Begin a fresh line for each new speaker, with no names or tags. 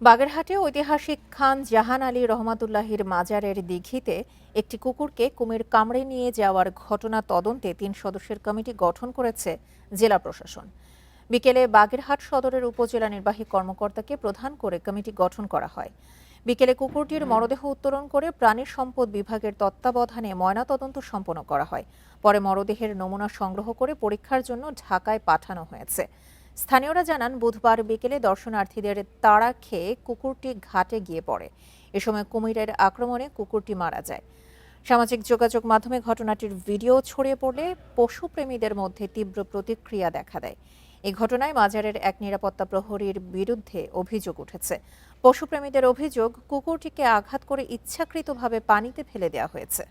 বাগেরহাটে ঐতিহাসিক খান জাহান আলী রহমাতুল্লাহির মাজারের দিঘিতে একটি কুকুরকে কুমির কামড়ে নিয়ে যাওয়ার ঘটনা তদন্তে ৩ সদস্যের কমিটি গঠন করেছে জেলা প্রশাসন। বিকেলে বাগেরহাট সদরের উপজেলা নির্বাহী কর্মকর্তাকে প্রধান করে কমিটি গঠন করা হয়। বিকেলে কুকুরটির মরদেহ উত্তোলন করে প্রাণী সম্পদ বিভাগের তত্ত্বাবধানে ময়নাতদন্ত সম্পন্ন করা হয়। পরে মরদেহের নমুনা সংগ্রহ করে পরীক্ষার জন্য ঢাকায় পাঠানো হয়েছে। স্থানীয়রা জানান, বুধবার বিকেলে দর্শনার্থীদের তাড়া খেয়ে কুকুরটি ঘাটে গিয়ে পড়ে। এ সময় কুমিরের আক্রমণে কুকুরটি মারা যায়। সামাজিক যোগাযোগ মাধ্যমে ঘটনাটির ভিডিও ছড়িয়ে পড়লে পশুপ্রেমীদের মধ্যে তীব্র প্রতিক্রিয়া দেখা দেয়। এই ঘটনায় মাজারের এক নিরাপত্তা প্রহরীর বিরুদ্ধে অভিযোগ উঠেছে। পশুপ্রেমীদের অভিযোগ, কুকুরটিকে আঘাত করে ইচ্ছাকৃতভাবে পানিতে ফেলে দেওয়া হয়েছে।